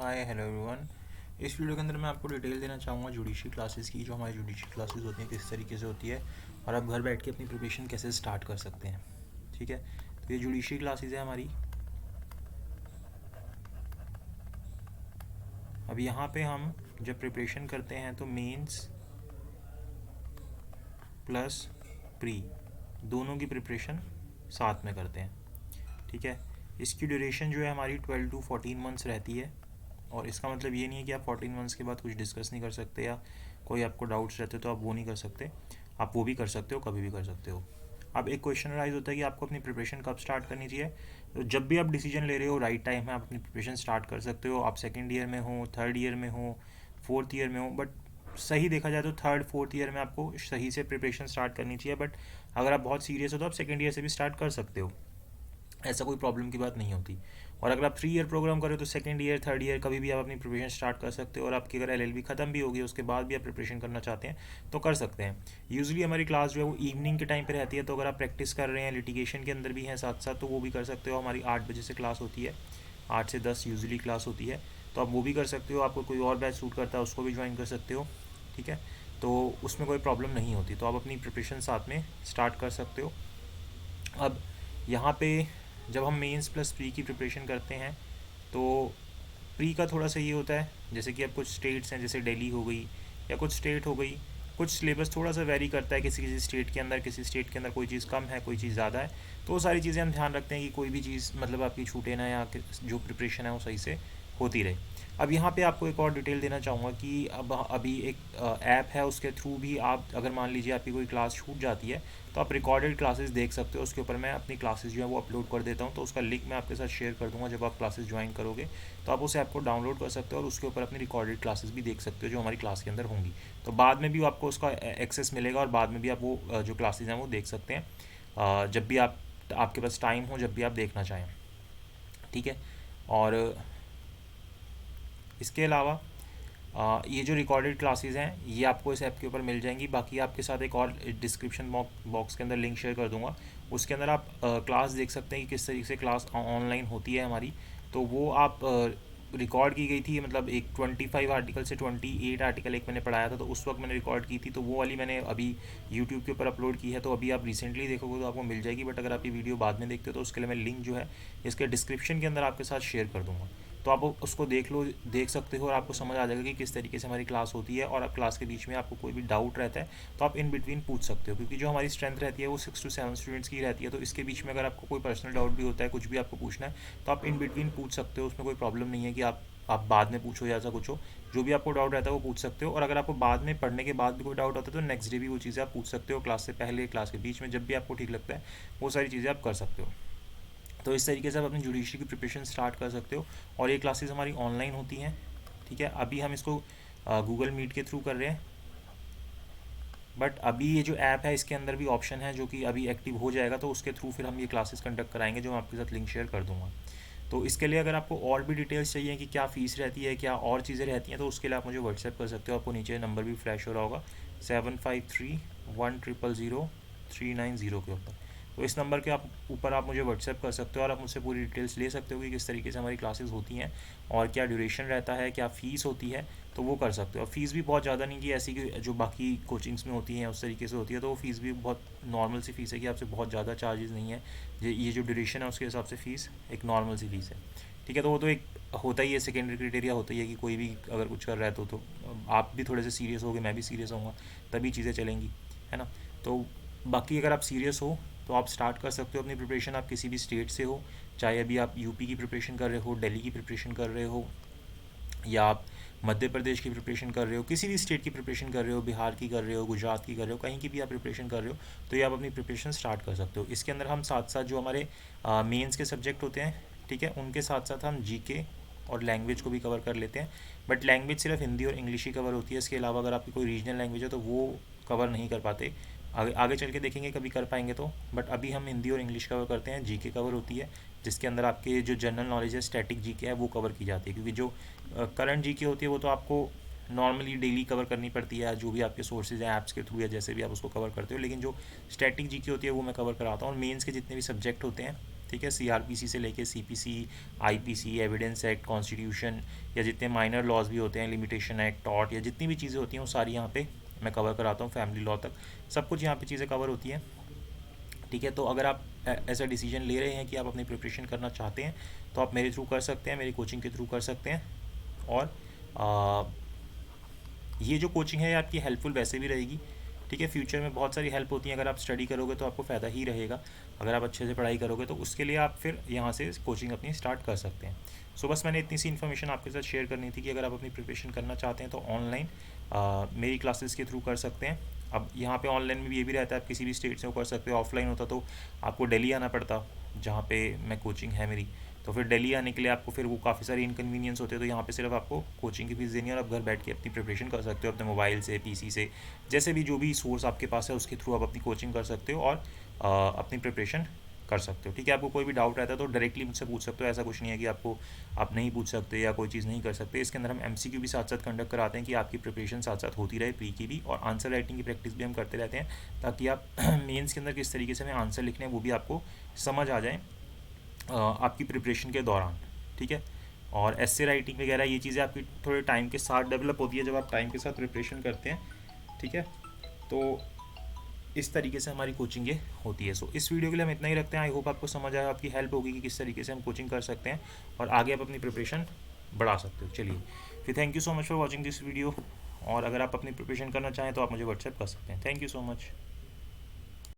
Hi hello everyone. इस video के अंदर मैं आपको डिटेल देना चाहूँगा जुडिशरी क्लासेस की। जो हमारी जुडिशरी क्लासेस होती हैं किस तरीके से होती है और आप घर बैठ के अपनी प्रिपरेशन कैसे स्टार्ट कर सकते हैं। ठीक है, तो ये जुडिशरी क्लासेस है हमारी। अब यहाँ पे हम जब प्रिपरेशन करते हैं तो मेंस प्लस प्री दोनों की प्रिपरेशन साथ में करते हैं। ठीक है, इसकी ड्यूरेशन जो है हमारी 12 to 14 मंथ्स रहती है। और इसका मतलब ये नहीं है कि आप 14 मंथ्स के बाद कुछ डिस्कस नहीं कर सकते या कोई आपको डाउट्स रहते तो आप वो नहीं कर सकते। आप वो भी कर सकते हो, कभी भी कर सकते हो। अब एक क्वेश्चन राइज होता है कि आपको अपनी प्रिपरेशन कब स्टार्ट करनी चाहिए। तो जब भी आप डिसीजन ले रहे हो राइट टाइम है, आप अपनी प्रिपरेशन स्टार्ट कर सकते हो। आप सेकेंड ईयर में हो, थर्ड ईयर में हो, फोर्थ ईयर में हो, बट सही देखा जाए तो थर्ड फोर्थ ईयर में आपको सही से प्रिपरेशन स्टार्ट करनी चाहिए। बट अगर आप बहुत सीरियस हो तो आप सेकेंड ईयर से भी स्टार्ट कर सकते हो, ऐसा कोई प्रॉब्लम की बात नहीं होती। और अगर आप 3 ईयर प्रोग्राम करें तो सेकंड ईयर थर्ड ईयर कभी भी आप अपनी प्रिपरेशन स्टार्ट कर सकते हो। और आपकी अगर एलएलबी ख़त्म भी होगी उसके बाद भी आप प्रिपरेशन करना चाहते हैं तो कर सकते हैं। यूजुअली हमारी क्लास जो है वो इवनिंग के टाइम पे रहती है, तो अगर आप प्रैक्टिस कर रहे हैं, लिटिगेशन के अंदर भी हैं साथ साथ, तो वो भी कर सकते हो। हमारी 8 बजे से क्लास होती है, 8 से 10 यूजुअली क्लास होती है, तो आप वो भी कर सकते हो। आपको कोई और बैच सूट करता है उसको भी ज्वाइन कर सकते हो। ठीक है, तो उसमें कोई प्रॉब्लम नहीं होती, तो आप अपनी प्रिपरेशन साथ में स्टार्ट कर सकते हो। अब यहाँ पे जब हम मेंस प्लस प्री की प्रिपरेशन करते हैं तो प्री का थोड़ा सा ये होता है, जैसे कि अब कुछ स्टेट्स हैं जैसे दिल्ली हो गई या कुछ स्टेट हो गई, कुछ सिलेबस थोड़ा सा वेरी करता है किसी किसी स्टेट के अंदर। किसी स्टेट के अंदर कोई चीज़ कम है, कोई चीज़ ज़्यादा है, तो वो सारी चीज़ें हम ध्यान रखते हैं कि कोई भी चीज़ मतलब आपकी छूटे ना, या जो प्रिपरेशन है वो सही से होती रहे। अब यहाँ पे आपको एक और डिटेल देना चाहूँगा कि अब अभी एक ऐप है, उसके थ्रू भी आप अगर मान लीजिए आपकी कोई क्लास छूट जाती है तो आप रिकॉर्डेड क्लासेस देख सकते हो। उसके ऊपर मैं अपनी क्लासेस जो है वो अपलोड कर देता हूँ, तो उसका लिंक मैं आपके साथ शेयर कर दूँगा। जब आप क्लासेस ज्वाइन करोगे तो आप उस ऐप को डाउनलोड कर सकते हो और उसके ऊपर अपनी रिकॉर्डेड क्लासेस भी देख सकते हो जो हमारी क्लास के अंदर होंगी। तो बाद में भी आपको उसका एक्सेस मिलेगा और बाद में भी आप वो जो क्लासेज हैं वो देख सकते हैं, जब भी आपके पास टाइम हो, जब भी आप देखना चाहें। ठीक है, और इसके अलावा ये जो रिकॉर्डेड क्लासेस हैं ये आपको इस ऐप के ऊपर मिल जाएंगी। बाकी आपके साथ एक और डिस्क्रिप्शन बॉक्स के अंदर लिंक शेयर कर दूंगा, उसके अंदर आप क्लास देख सकते हैं कि किस तरीके से क्लास ऑनलाइन होती है हमारी। तो वो आप रिकॉर्ड की गई थी, मतलब एक 25 आर्टिकल से 28 आर्टिकल एक मैंने पढ़ाया था, तो उस वक्त मैंने रिकॉर्ड की थी, तो वो वाली मैंने अभी यूट्यूब के ऊपर अपलोड की है। तो अभी आप रिसेंटली देखोगे तो आपको मिल जाएगी, बट अगर आप ये वीडियो बाद में देखते हो तो उसके लिए मैं लिंक जो है इसके डिस्क्रिप्शन के अंदर आपके साथ शेयर कर दूँगा। तो आप उसको देख सकते हो और आपको समझ आ जाएगा कि किस तरीके से हमारी क्लास होती है। और आप क्लास के बीच में आपको कोई भी डाउट रहता है तो आप इन बिटवीन पूछ सकते हो, क्योंकि जो हमारी स्ट्रेंथ रहती है वो 6 to 7 स्टूडेंट्स की रहती है। तो इसके बीच में अगर आपको कोई पर्सनल डाउट भी होता है, कुछ भी आपको पूछना है, तो आप इन बिटवीन पूछ सकते हो। उसमें कोई प्रॉब्लम नहीं है कि आप बाद में पूछो या ऐसा कुछ हो। जो भी आपको डाउट रहता है वो पूछ सकते हो। और अगर आपको बाद में पढ़ने के बाद भी कोई डाउट होता है तो नेक्स्ट डे भी वो चीज़ें आप पूछ सकते हो, क्लास से पहले, क्लास के बीच में, जब भी आपको ठीक लगता है वो सारी चीज़ें आप कर सकते हो। तो इस तरीके से आप अपनी जुडिशरी की प्रिपरेशन स्टार्ट कर सकते हो। और ये क्लासेस हमारी ऑनलाइन होती हैं। ठीक है, अभी हम इसको गूगल मीट के थ्रू कर रहे हैं, बट अभी ये जो ऐप है इसके अंदर भी ऑप्शन है जो कि अभी एक्टिव हो जाएगा, तो उसके थ्रू फिर हम ये क्लासेस कंडक्ट कराएंगे, जो मैं आपके साथ लिंक शेयर कर दूंगा। तो इसके लिए अगर आपको और भी डिटेल्स चाहिए कि क्या फ़ीस रहती है, क्या और चीज़ें रहती हैं, तो उसके लिए आप मुझे व्हाट्सएप कर सकते हो। आपको नीचे नंबर भी फ्लैश हो रहा होगा 7531000390 के ऊपर। तो इस नंबर के ऊपर आप मुझे व्हाट्सएप कर सकते हो और आप मुझसे पूरी डिटेल्स ले सकते हो कि किस तरीके से हमारी क्लासेस होती हैं और क्या ड्यूरेशन रहता है, क्या फ़ीस होती है, तो वो कर सकते हो। फ़ीस भी बहुत ज़्यादा नहीं कि ऐसी कि जो बाकी कोचिंग्स में होती हैं उस तरीके से होती है, तो वो फ़ीस भी बहुत नॉर्मल सी फ़ीस है कि आपसे बहुत ज़्यादा चार्जेस नहीं है। ये जो ड्यूरेशन है उसके हिसाब से फ़ीस एक नॉर्मल सी फ़ीस है। ठीक है, तो वो तो एक होता ही है, सेकेंडरी क्राइटेरिया होता ही है कि कोई भी अगर कुछ कर रहा है तो आप भी थोड़े से सीरियस होगे, मैं भी सीरियस होऊंगा, तभी चीज़ें चलेंगी, है ना। तो बाकी अगर आप सीरियस हो तो आप स्टार्ट कर सकते हो अपनी प्रिपरेशन। आप किसी भी स्टेट से हो, चाहे अभी आप यूपी की प्रिपरेशन कर रहे हो, दिल्ली की प्रिपरेशन कर रहे हो, या आप मध्य प्रदेश की प्रिपरेशन कर रहे हो, किसी भी स्टेट की प्रिपरेशन कर रहे हो, बिहार की कर रहे हो, गुजरात की कर रहे हो, कहीं की भी आप प्रिपरेशन कर रहे हो, तो ये आप अपनी प्रिपरेशन स्टार्ट कर सकते हो। इसके अंदर हम साथ साथ जो हमारे मेंस के सब्जेक्ट होते हैं, ठीक है, उनके साथ साथ हम जीके और लैंग्वेज को भी कवर कर लेते हैं। बट लैंग्वेज सिर्फ हिंदी और इंग्लिश ही कवर होती है, इसके अलावा अगर आपकी कोई रीजनल लैंग्वेज है तो वो कवर नहीं कर पाते। आगे आगे चल के देखेंगे कभी कर पाएंगे तो। बट अभी हम हिंदी और इंग्लिश कवर करते हैं। जीके कवर होती है, जिसके अंदर आपके जो जनरल नॉलेज है, स्टैटिक जीके है, वो कवर की जाती है। क्योंकि जो करंट जीके होती है वो तो आपको नॉर्मली डेली कवर करनी पड़ती है, जो भी आपके सोर्सेज हैं ऐप्स के थ्रू या जैसे भी आप उसको कवर करते हो। लेकिन जो स्टैटिक जीके होती है वो मैं कवर कराता हूँ। और मेंस के जितने भी सब्जेक्ट होते हैं, ठीक है, CRPC से लेके CPC, IPC, evidence act, constitution, या जितने माइनर लॉज भी होते हैं, लिमिटेशन एक्ट, टॉर्ट, या जितनी भी चीज़ें होती हैं वो सारी यहाँ पे मैं कवर कराता हूँ, फैमिली लॉ तक सब कुछ यहाँ पे चीज़ें कवर होती हैं। ठीक है, तो अगर आप ऐसा डिसीजन ले रहे हैं कि आप अपनी प्रिपरेशन करना चाहते हैं तो आप मेरे थ्रू कर सकते हैं, मेरी कोचिंग के थ्रू कर सकते हैं। और ये जो कोचिंग है ये आपकी हेल्पफुल वैसे भी रहेगी। ठीक है, फ्यूचर में बहुत सारी हेल्प होती है, अगर आप स्टडी करोगे तो आपको फ़ायदा ही रहेगा, अगर आप अच्छे से पढ़ाई करोगे तो उसके लिए आप फिर यहाँ से कोचिंग अपनी स्टार्ट कर सकते हैं। सो बस मैंने इतनी सी इन्फॉर्मेशन आपके साथ शेयर करनी थी कि अगर आप अपनी प्रिपरेशन करना चाहते हैं तो ऑनलाइन मेरी क्लासेस के थ्रू कर सकते हैं। अब यहाँ पे ऑनलाइन में भी ये भी रहता है, आप किसी भी स्टेट से वो कर सकते हो। ऑफलाइन होता तो आपको दिल्ली आना पड़ता, जहाँ पे मैं कोचिंग है मेरी, तो फिर दिल्ली आने के लिए आपको फिर वो काफ़ी सारे इनकन्वीनियंस होते हैं। तो यहाँ पे सिर्फ आपको कोचिंग की फीस देनी है और आप घर बैठ के अपनी प्रिपरेशन कर सकते हो, अपने मोबाइल से, पीसी से, जैसे भी जो भी सोर्स आपके पास है उसके थ्रू आप अपनी कोचिंग कर सकते हो और अपनी प्रिपरेशन कर सकते हो। ठीक है, आपको कोई भी डाउट रहता है तो डायरेक्टली मुझसे पूछ सकते हो, ऐसा कुछ नहीं है कि आप नहीं पूछ सकते या कोई चीज़ नहीं कर सकते। इसके अंदर हम MCQ भी साथ साथ कंडक्ट कराते हैं कि आपकी प्रिपरेशन साथ साथ होती रहे, प्री की भी, और आंसर राइटिंग की प्रैक्टिस भी हम करते रहते हैं ताकि आप मेंस के अंदर किस तरीके से हमें आंसर लिखने हैं वो भी आपको समझ आ जाए आपकी प्रिपरेशन के दौरान। ठीक है, और एस्से राइटिंग वगैरह ये चीज़ें आपकी थोड़े टाइम के साथ डेवलप होती है जब आप टाइम के साथ प्रिपरेशन करते हैं। ठीक है, तो इस तरीके से हमारी कोचिंग ये होती है। सो इस वीडियो के लिए हम इतना ही रखते हैं। आई होप आपको समझ आया, आपकी हेल्प होगी कि किस तरीके से हम कोचिंग कर सकते हैं और आगे आप अपनी प्रिपरेशन बढ़ा सकते हो। चलिए फिर, thank you so much for watching this video, और अगर आप अपनी प्रिपरेशन करना चाहें तो आप मुझे व्हाट्सएप कर सकते हैं। Thank you so much.